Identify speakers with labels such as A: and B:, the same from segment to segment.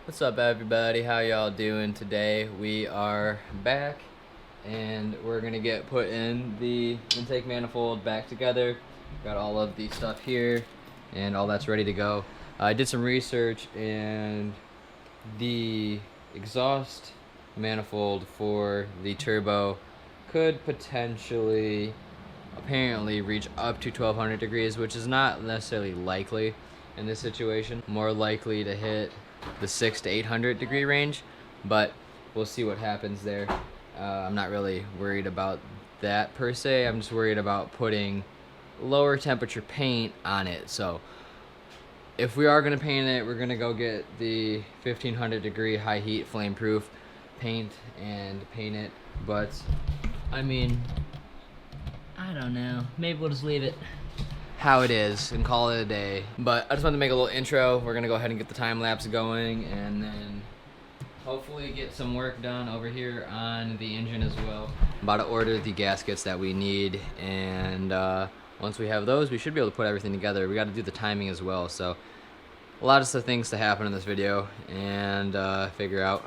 A: What's up, everybody? How y'all doing today? We are back and we're gonna get put in the intake manifold back together. Got all of the stuff here and all that's ready to go. I did some research and the exhaust manifold for the turbo could potentially apparently reach up to 1200 degrees, which is not necessarily likely in this situation. More likely to hit the 6 to 800 degree range, but we'll see what happens there. I'm not really worried about that per se. I'm just worried about putting lower temperature paint on it. So if we are going to paint it, we're going to go get the 1500 degree high heat flame proof paint and paint it. But I mean, I don't know. Maybe we'll just leave it how it is and call it a day. But I just wanted to make a little intro. We're gonna go ahead and get the time lapse going and then hopefully get some work done over here on the engine as well. I'm about to order the gaskets that we need, and once we have those, we should be able to put everything together. We got to do the timing as well, so a lot of things to happen in this video and figure out.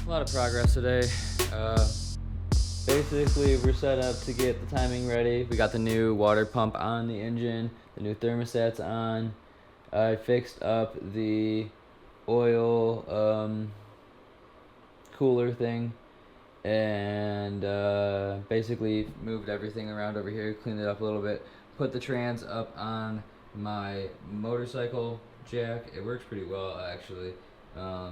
A: A lot of progress today. Basically, we're set up to get the timing ready. We got the new water pump on the engine, the new thermostat's on. I fixed up the oil cooler thing and basically moved everything around over here, cleaned it up a little bit, put the trans up on my motorcycle jack. It works pretty well, actually.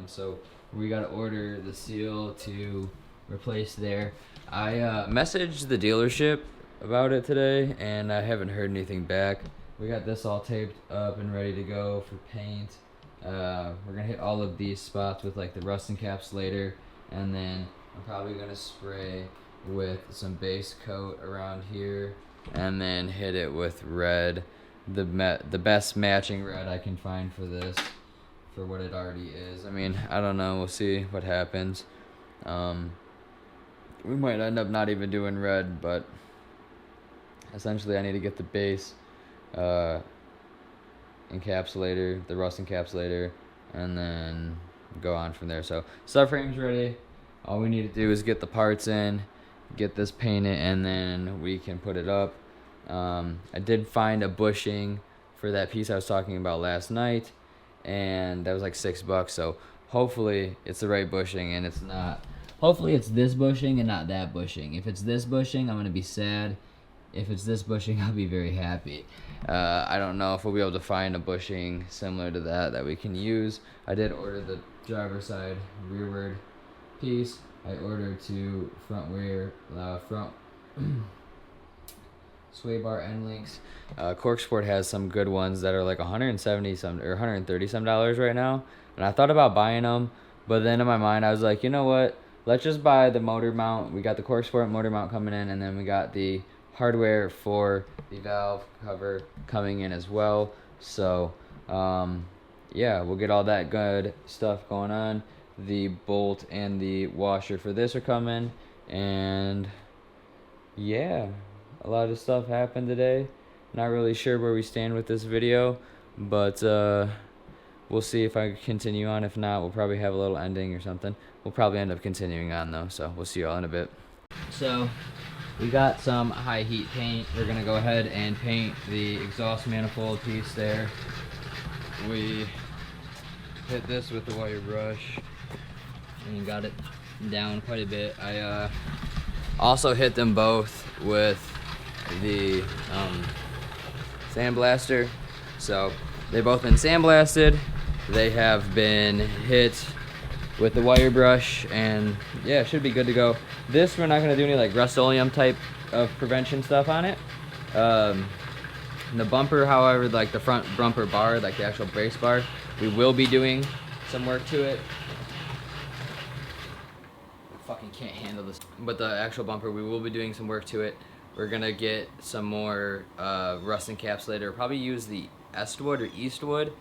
A: So we got to order the seal to replace there. I messaged the dealership about it today and I haven't heard anything back. We got this all taped up and ready to go for paint. We're gonna hit all of these spots with like the rust encapsulator, and then I'm probably gonna spray with some base coat around here and then hit it with red, the best matching red I can find for this, for what it already is. I mean, I don't know, we'll see what happens. We might end up not even doing red, but essentially I need to get the base encapsulator, the rust encapsulator, and then go on from there. So subframe's ready. All we need to do is get the parts in, get this painted, and then we can put it up. I did find a bushing for that piece I was talking about last night, and that was like $6. So hopefully it's the right bushing and it's not. Hopefully it's this bushing and not that bushing. If it's this bushing, I'm gonna be sad. If it's this bushing, I'll be very happy. I don't know if we'll be able to find a bushing similar to that we can use. I did order the driver's side rearward piece. I ordered two front sway bar end links. Corksport has some good ones that are like $170 some or $130 some right now, and I thought about buying them, but then in my mind I was like, you know what? Let's just buy the motor mount. We got the Corksport motor mount coming in, and then we got the hardware for the valve cover coming in as well. So yeah, we'll get all that good stuff going on. The bolt and the washer for this are coming, and yeah, a lot of stuff happened today. Not really sure where we stand with this video, but we'll see if I continue on. If not, we'll probably have a little ending or something. We'll probably end up continuing on though, so we'll see you all in a bit. So we got some high heat paint. We're gonna go ahead and paint the exhaust manifold piece there. We hit this with the wire brush and got it down quite a bit. I also hit them both with the sandblaster. So they've both been sandblasted. They have been hit with the wire brush, and yeah, it should be good to go. This, we're not gonna do any like Rust-Oleum type of prevention stuff on it. The bumper, however, like the front bumper bar, like the actual brace bar, we will be doing some work to it. I fucking can't handle this. But the actual bumper, we will be doing some work to it. We're gonna get some more rust encapsulator. Probably use the Estwood or Eastwood.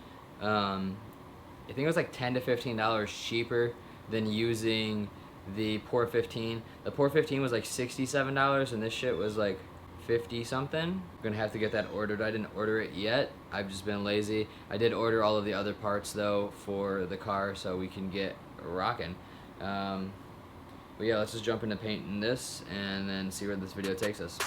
A: I think it was like $10 to $15 cheaper than using the Pour 15. The Pour 15 was like $67, and this shit was like 50 something. I'm gonna have to get that ordered. I didn't order it yet. I've just been lazy. I did order all of the other parts though for the car, so we can get rocking. But yeah, let's just jump into painting this and then see where this video takes us.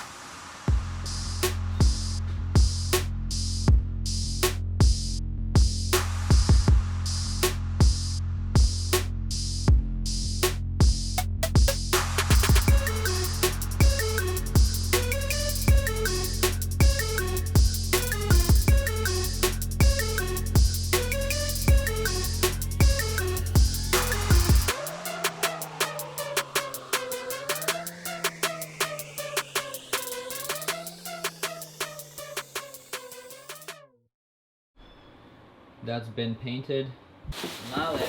A: That's been painted. Molly.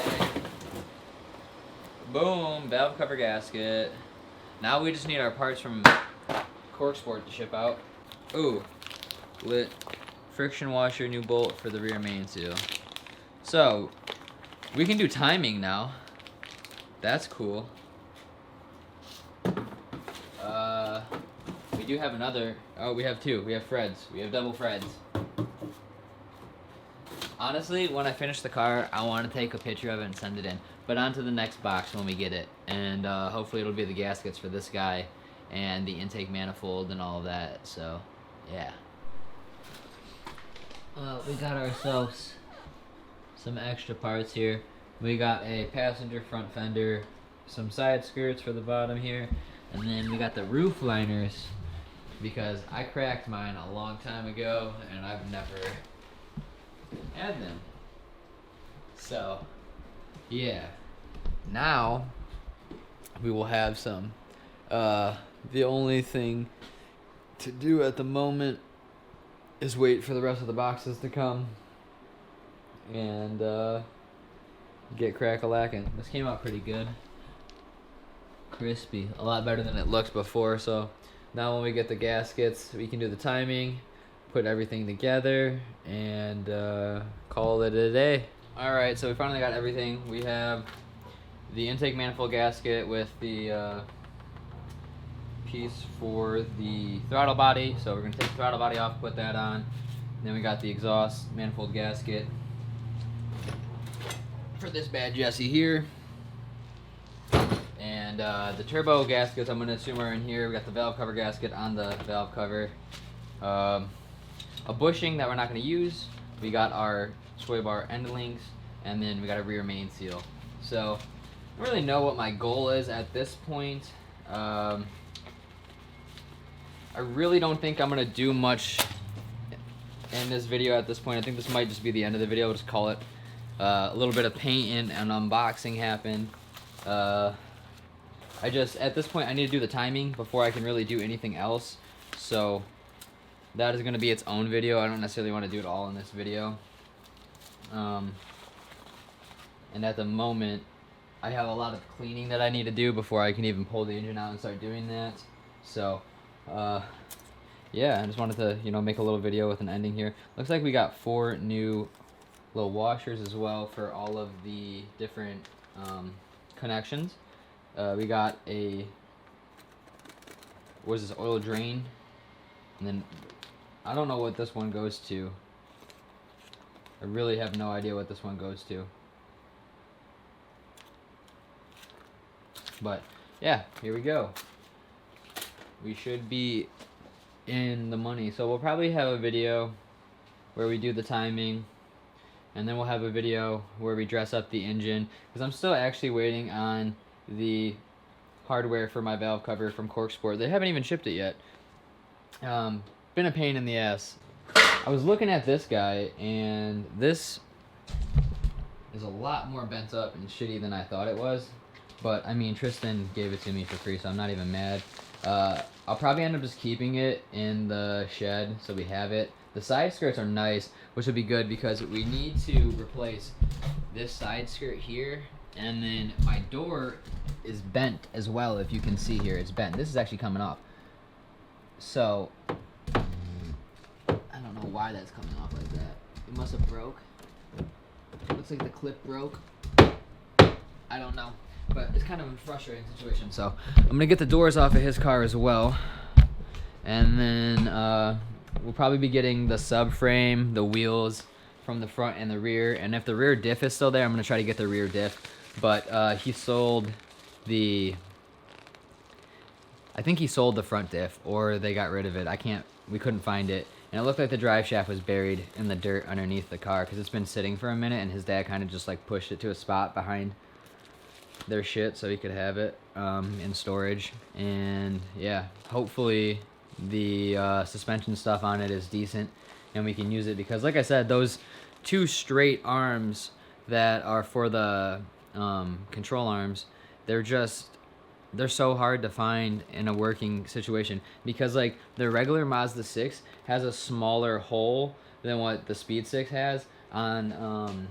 A: Boom, valve cover gasket. Now we just need our parts from Corksport to ship out. Ooh, lit. Friction washer, new bolt for the rear main seal. So, we can do timing now. That's cool. We do have another, oh, we have two. We have Freds. We have double Freds. Honestly, when I finish the car, I want to take a picture of it and send it in. But on to the next box when we get it. And hopefully it'll be the gaskets for this guy and the intake manifold and all of that. So, yeah. Well, we got ourselves some extra parts here. We got a passenger front fender, some side skirts for the bottom here, and then we got the roof liners because I cracked mine a long time ago and I've never had them. So, yeah. Now, we will have some. The only thing to do at the moment is wait for the rest of the boxes to come and get crack-a-lackin'. This came out pretty good. Crispy. A lot better than it looks before, so now when we get the gaskets, we can do the timing, put everything together, and call it a day. Alright, so we finally got everything. We have the intake manifold gasket with the piece for the throttle body. So we're gonna take the throttle body off, put that on. Then we got the exhaust manifold gasket for this bad Jesse here. And the turbo gaskets, I'm going to assume, are in here. We got the valve cover gasket on the valve cover. A bushing that we're not going to use. We got our sway bar end links. And then we got a rear main seal. So I don't really know what my goal is at this point. I really don't think I'm going to do much in this video at this point. I think this might just be the end of the video. We'll just call it a little bit of painting and unboxing happen. I just, at this point, I need to do the timing before I can really do anything else. So that is going to be its own video. I don't necessarily want to do it all in this video. And at the moment, I have a lot of cleaning that I need to do before I can even pull the engine out and start doing that. So, yeah, I just wanted to, you know, make a little video with an ending here. Looks like we got 4 new little washers as well for all of the different connections. We got a, what is this, oil drain, and then I don't know what this one goes to. I really have no idea what this one goes to. But yeah, here we go. We should be in the money. So we'll probably have a video where we do the timing, and then we'll have a video where we dress up the engine, because I'm still actually waiting on the hardware for my valve cover from Corksport. They haven't even shipped it yet. Been a pain in the ass. I was looking at this guy, and this is a lot more bent up and shitty than I thought it was. But I mean, Tristan gave it to me for free, so I'm not even mad. I'll probably end up just keeping it in the shed so we have it. The side skirts are nice, which would be good because we need to replace this side skirt here, and then my door is bent as well. If you can see here, it's bent. This is actually coming off. So I don't know why that's coming off like that. It must have broke. Looks like the clip broke. I don't know. But it's kind of a frustrating situation. So I'm gonna get the doors off of his car as well, and then we'll probably be getting the subframe, the wheels from the front and the rear. And if the rear diff is still there, I'm gonna try to get the rear diff. But he sold the, I think he sold the front diff, or they got rid of it. We couldn't find it. And it looked like the drive shaft was buried in the dirt underneath the car because it's been sitting for a minute, and his dad kind of just like pushed it to a spot behind their shit so he could have it in storage. And yeah, hopefully the suspension stuff on it is decent and we can use it, because like I said, those 2 straight arms that are for the control arms, they're so hard to find in a working situation, because like the regular Mazda 6 has a smaller hole than what the Speed6 has on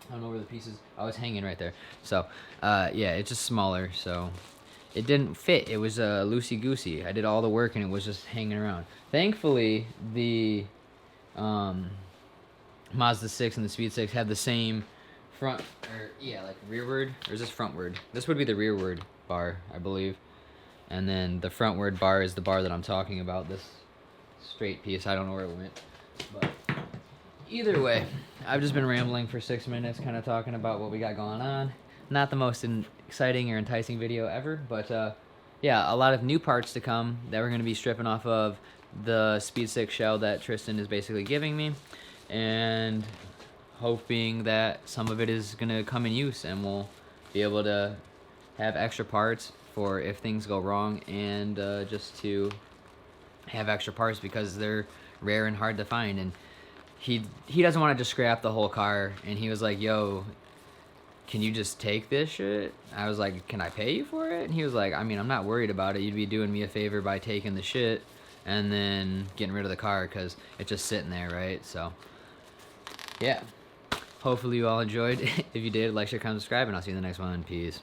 A: I don't know where the piece is. Oh, it's hanging right there. So, yeah, it's just smaller, so it didn't fit. It was loosey-goosey. I did all the work, and it was just hanging around. Thankfully, the Mazda 6 and the Speed 6 have the same front, or yeah, like rearward, or is this frontward? This would be the rearward bar, I believe. And then the frontward bar is the bar that I'm talking about, this straight piece. I don't know where it went, but either way, I've just been rambling for 6 minutes, kind of talking about what we got going on. Not the most exciting or enticing video ever, but yeah, a lot of new parts to come that we're going to be stripping off of the Speed 6 shell that Tristan is basically giving me, and hoping that some of it is going to come in use and we'll be able to have extra parts for if things go wrong, and just to have extra parts because they're rare and hard to find. And he doesn't want to just scrap the whole car, and he was like, yo, can you just take this shit? I was like, can I pay you for it? And he was like, I mean, I'm not worried about it. You'd be doing me a favor by taking the shit and then getting rid of the car because it's just sitting there, right? So yeah, hopefully you all enjoyed. If you did, like, share, comment, subscribe, and I'll see you in the next one. Peace.